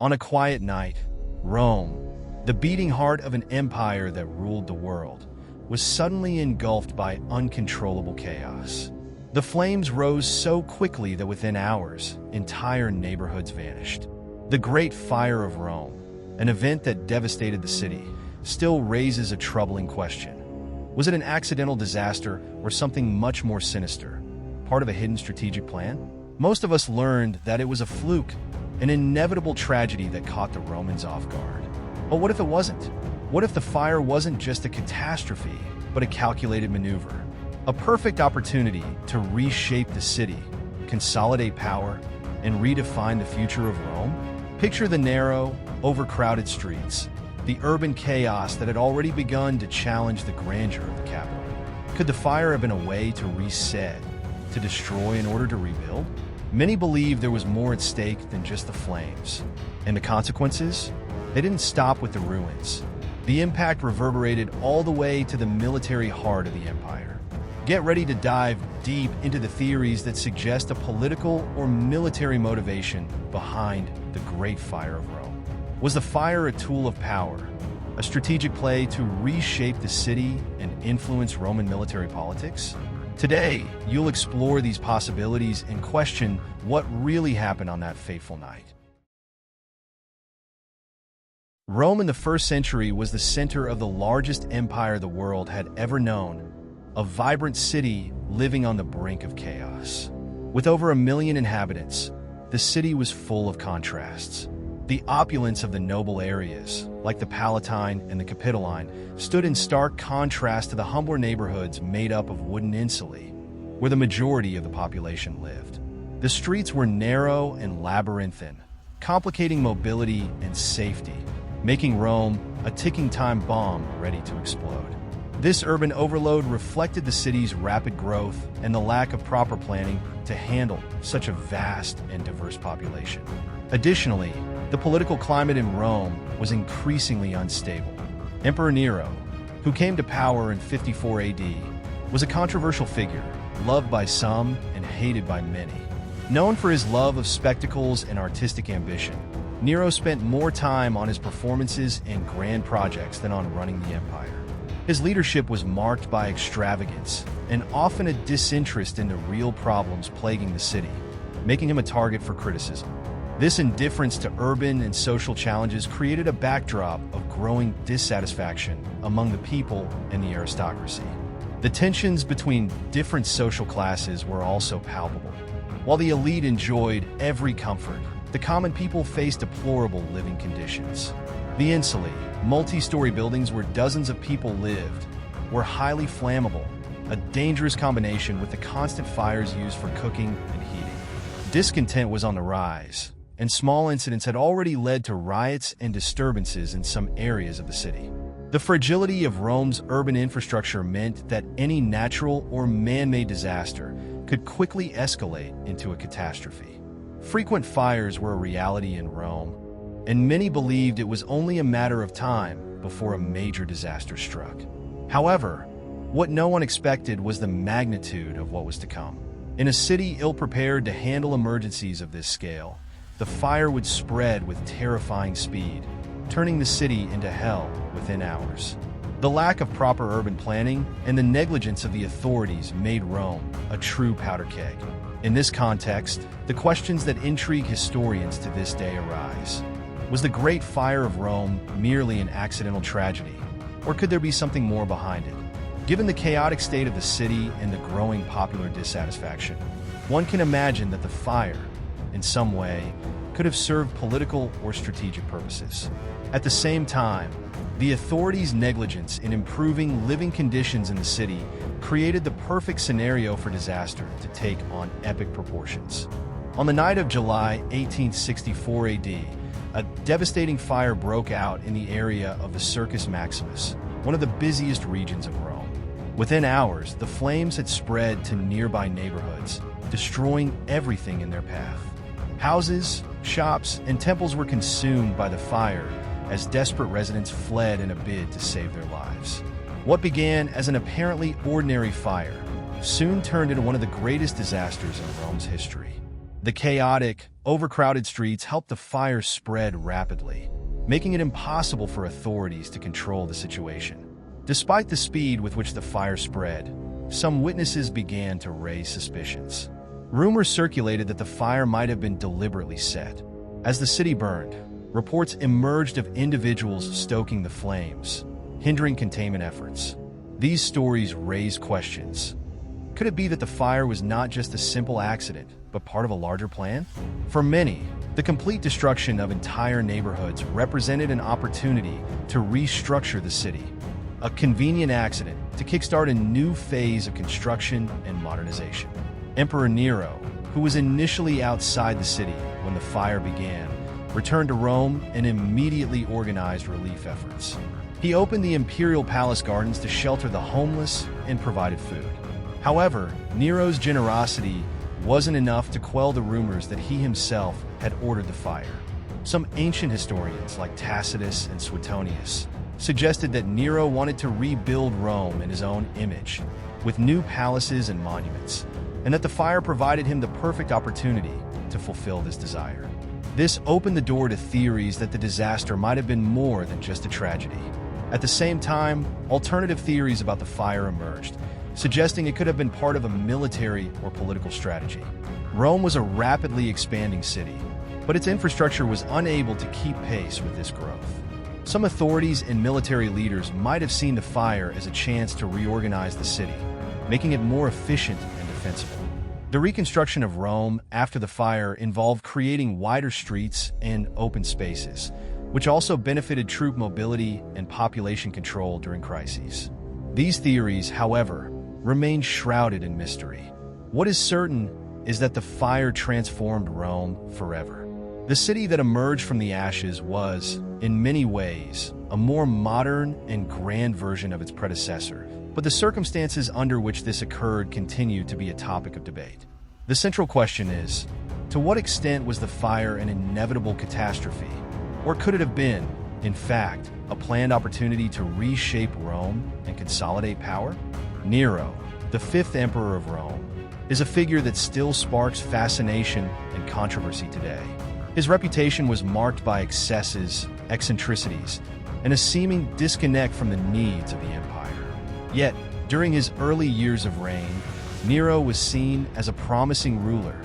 On a quiet night, Rome, the beating heart of an empire that ruled the world, was suddenly engulfed by uncontrollable chaos. The flames rose so quickly that within hours, entire neighborhoods vanished. The Great Fire of Rome, an event that devastated the city, still raises a troubling question. Was it an accidental disaster or something much more sinister, part of a hidden strategic plan? Most of us learned that it was a fluke, an inevitable tragedy that caught the Romans off guard. But what if it wasn't? What if the fire wasn't just a catastrophe, but a calculated maneuver? A perfect opportunity to reshape the city, consolidate power, and redefine the future of Rome? Picture the narrow, overcrowded streets, the urban chaos that had already begun to challenge the grandeur of the capital. Could the fire have been a way to reset, to destroy in order to rebuild? Many believe there was more at stake than just the flames. And the consequences? They didn't stop with the ruins. The impact reverberated all the way to the military heart of the empire. Get ready to dive deep into the theories that suggest a political or military motivation behind the Great Fire of Rome. Was the fire a tool of power, a strategic play to reshape the city and influence Roman military politics? Today, you'll explore these possibilities and question what really happened on that fateful night. Rome in the 1st century was the center of the largest empire the world had ever known, a vibrant city living on the brink of chaos. With over 1 million inhabitants, the city was full of contrasts. The opulence of the noble areas, like the Palatine and the Capitoline, stood in stark contrast to the humbler neighborhoods made up of wooden insulae, where the majority of the population lived. The streets were narrow and labyrinthine, complicating mobility and safety, making Rome a ticking time bomb ready to explode. This urban overload reflected the city's rapid growth and the lack of proper planning to handle such a vast and diverse population. Additionally, the political climate in Rome was increasingly unstable. Emperor Nero, who came to power in 54 AD, was a controversial figure, loved by some and hated by many. Known for his love of spectacles and artistic ambition, Nero spent more time on his performances and grand projects than on running the empire. His leadership was marked by extravagance and often a disinterest in the real problems plaguing the city, making him a target for criticism. This indifference to urban and social challenges created a backdrop of growing dissatisfaction among the people and the aristocracy. The tensions between different social classes were also palpable. While the elite enjoyed every comfort, the common people faced deplorable living conditions. The insulae, multi-story buildings where dozens of people lived, were highly flammable, a dangerous combination with the constant fires used for cooking and heating. Discontent was on the rise, and small incidents had already led to riots and disturbances in some areas of the city. The fragility of Rome's urban infrastructure meant that any natural or man-made disaster could quickly escalate into a catastrophe. Frequent fires were a reality in Rome, and many believed it was only a matter of time before a major disaster struck. However, what no one expected was the magnitude of what was to come. In a city ill-prepared to handle emergencies of this scale, the fire would spread with terrifying speed, turning the city into hell within hours. The lack of proper urban planning and the negligence of the authorities made Rome a true powder keg. In this context, the questions that intrigue historians to this day arise. Was the Great Fire of Rome merely an accidental tragedy, or could there be something more behind it? Given the chaotic state of the city and the growing popular dissatisfaction, one can imagine that the fire, in some way, could have served political or strategic purposes. At the same time, the authorities' negligence in improving living conditions in the city created the perfect scenario for disaster to take on epic proportions. On the night of July 1864 AD, a devastating fire broke out in the area of the Circus Maximus, one of the busiest regions of Rome. Within hours, the flames had spread to nearby neighborhoods, destroying everything in their path. Houses, shops, and temples were consumed by the fire as desperate residents fled in a bid to save their lives. What began as an apparently ordinary fire soon turned into one of the greatest disasters in Rome's history. The chaotic, overcrowded streets helped the fire spread rapidly, making it impossible for authorities to control the situation. Despite the speed with which the fire spread, some witnesses began to raise suspicions. Rumors circulated that the fire might have been deliberately set. As the city burned, reports emerged of individuals stoking the flames, hindering containment efforts. These stories raise questions. Could it be that the fire was not just a simple accident, but part of a larger plan? For many, the complete destruction of entire neighborhoods represented an opportunity to restructure the city, a convenient accident to kickstart a new phase of construction and modernization. Emperor Nero, who was initially outside the city when the fire began, returned to Rome and immediately organized relief efforts. He opened the imperial palace gardens to shelter the homeless and provided food. However, Nero's generosity wasn't enough to quell the rumors that he himself had ordered the fire. Some ancient historians, like Tacitus and Suetonius, suggested that Nero wanted to rebuild Rome in his own image, with new palaces and monuments, and that the fire provided him the perfect opportunity to fulfill this desire. This opened the door to theories that the disaster might have been more than just a tragedy. At the same time, alternative theories about the fire emerged, suggesting it could have been part of a military or political strategy. Rome was a rapidly expanding city, but its infrastructure was unable to keep pace with this growth. Some authorities and military leaders might have seen the fire as a chance to reorganize the city, making it more efficient and defensible. The reconstruction of Rome after the fire involved creating wider streets and open spaces, which also benefited troop mobility and population control during crises. These theories, however, remain shrouded in mystery. What is certain is that the fire transformed Rome forever. The city that emerged from the ashes was, in many ways, a more modern and grand version of its predecessor, but the circumstances under which this occurred continue to be a topic of debate. The central question is, to what extent was the fire an inevitable catastrophe, or could it have been, in fact, a planned opportunity to reshape Rome and consolidate power? Nero, the fifth emperor of Rome, is a figure that still sparks fascination and controversy today. His reputation was marked by excesses, eccentricities, and a seeming disconnect from the needs of the empire. Yet, during his early years of reign, Nero was seen as a promising ruler,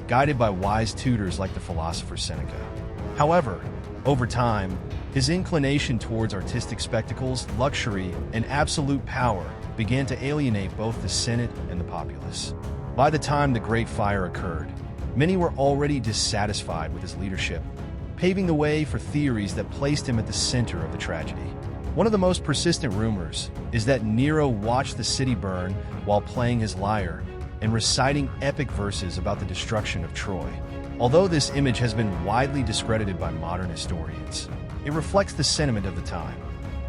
guided by wise tutors like the philosopher Seneca. However, over time, his inclination towards artistic spectacles, luxury, and absolute power began to alienate both the Senate and the populace. By the time the Great Fire occurred, many were already dissatisfied with his leadership, paving the way for theories that placed him at the center of the tragedy. One of the most persistent rumors is that Nero watched the city burn while playing his lyre and reciting epic verses about the destruction of Troy. Although this image has been widely discredited by modern historians, it reflects the sentiment of the time.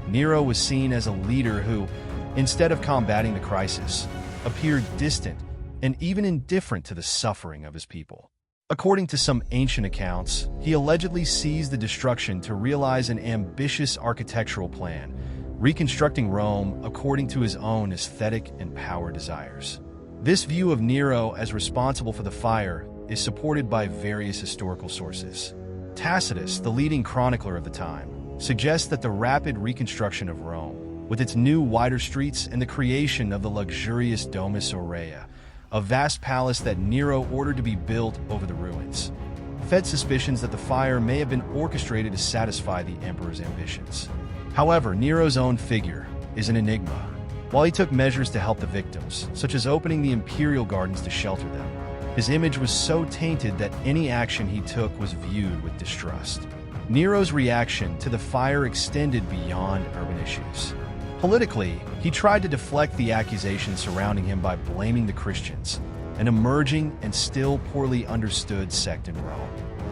Nero was seen as a leader who, instead of combating the crisis, appeared distant and even indifferent to the suffering of his people. According to some ancient accounts, he allegedly seized the destruction to realize an ambitious architectural plan, reconstructing Rome according to his own aesthetic and power desires. This view of Nero as responsible for the fire is supported by various historical sources. Tacitus, the leading chronicler of the time, suggests that the rapid reconstruction of Rome, with its new wider streets and the creation of the luxurious Domus Aurea, a vast palace that Nero ordered to be built over the ruins, fed suspicions that the fire may have been orchestrated to satisfy the emperor's ambitions. However, Nero's own figure is an enigma. While he took measures to help the victims, such as opening the imperial gardens to shelter them, his image was so tainted that any action he took was viewed with distrust. Nero's reaction to the fire extended beyond urban issues. Politically, he tried to deflect the accusations surrounding him by blaming the Christians, an emerging and still poorly understood sect in Rome.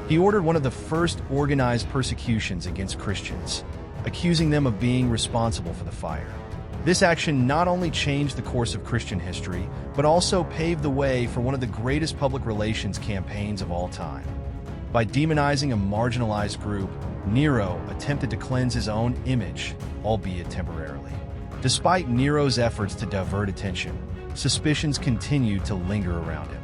He ordered one of the first organized persecutions against Christians, accusing them of being responsible for the fire. This action not only changed the course of Christian history, but also paved the way for one of the greatest public relations campaigns of all time. By demonizing a marginalized group, Nero attempted to cleanse his own image, albeit temporarily. Despite Nero's efforts to divert attention, suspicions continued to linger around him.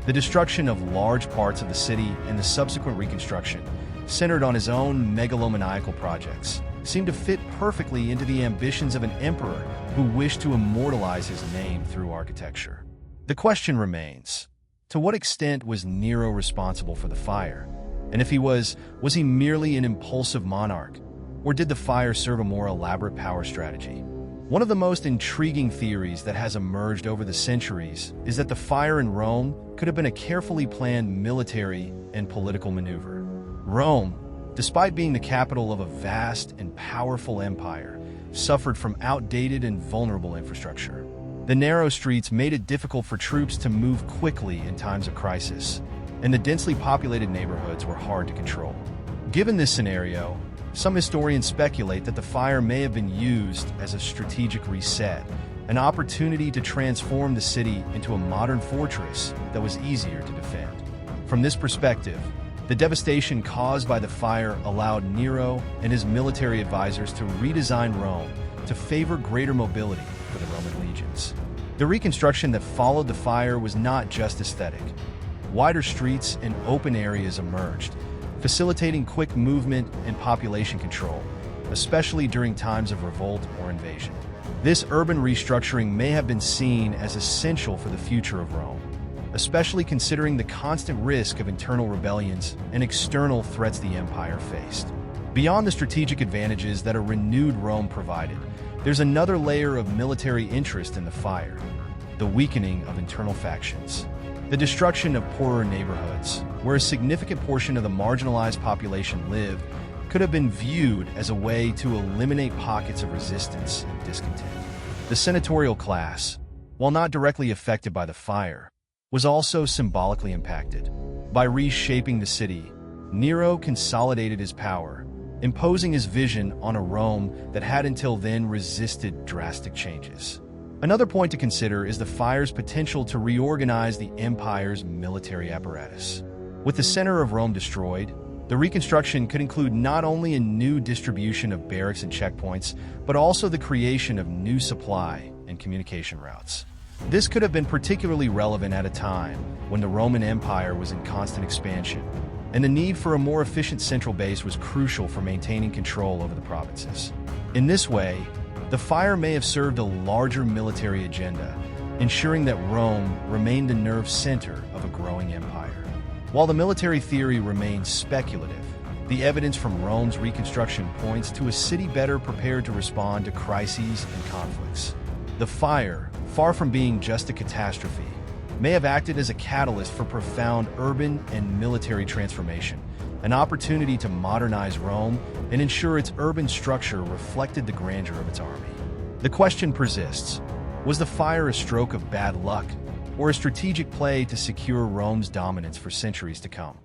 The destruction of large parts of the city and the subsequent reconstruction, centered on his own megalomaniacal projects, seemed to fit perfectly into the ambitions of an emperor who wished to immortalize his name through architecture. The question remains, to what extent was Nero responsible for the fire? And if he was he merely an impulsive monarch? Or did the fire serve a more elaborate power strategy? One of the most intriguing theories that has emerged over the centuries is that the fire in Rome could have been a carefully planned military and political maneuver. Rome, despite being the capital of a vast and powerful empire, suffered from outdated and vulnerable infrastructure. The narrow streets made it difficult for troops to move quickly in times of crisis, and the densely populated neighborhoods were hard to control. Given this scenario, some historians speculate that the fire may have been used as a strategic reset, an opportunity to transform the city into a modern fortress that was easier to defend. From this perspective, the devastation caused by the fire allowed Nero and his military advisors to redesign Rome to favor greater mobility for the Roman legions. The reconstruction that followed the fire was not just aesthetic. Wider streets and open areas emerged, facilitating quick movement and population control, especially during times of revolt or invasion. This urban restructuring may have been seen as essential for the future of Rome, especially considering the constant risk of internal rebellions and external threats the empire faced. Beyond the strategic advantages that a renewed Rome provided, there's another layer of military interest in the fire: the weakening of internal factions. The destruction of poorer neighborhoods, where a significant portion of the marginalized population lived, could have been viewed as a way to eliminate pockets of resistance and discontent. The senatorial class, while not directly affected by the fire, was also symbolically impacted. By reshaping the city, Nero consolidated his power, imposing his vision on a Rome that had until then resisted drastic changes. Another point to consider is the fire's potential to reorganize the empire's military apparatus. With the center of Rome destroyed, the reconstruction could include not only a new distribution of barracks and checkpoints, but also the creation of new supply and communication routes. This could have been particularly relevant at a time when the Roman Empire was in constant expansion, and the need for a more efficient central base was crucial for maintaining control over the provinces. In this way, the fire may have served a larger military agenda, ensuring that Rome remained the nerve center of a growing empire. While the military theory remains speculative, the evidence from Rome's reconstruction points to a city better prepared to respond to crises and conflicts. The fire, far from being just a catastrophe, may have acted as a catalyst for profound urban and military transformation, an opportunity to modernize Rome and ensure its urban structure reflected the grandeur of its army. The question persists: was the fire a stroke of bad luck, or a strategic play to secure Rome's dominance for centuries to come?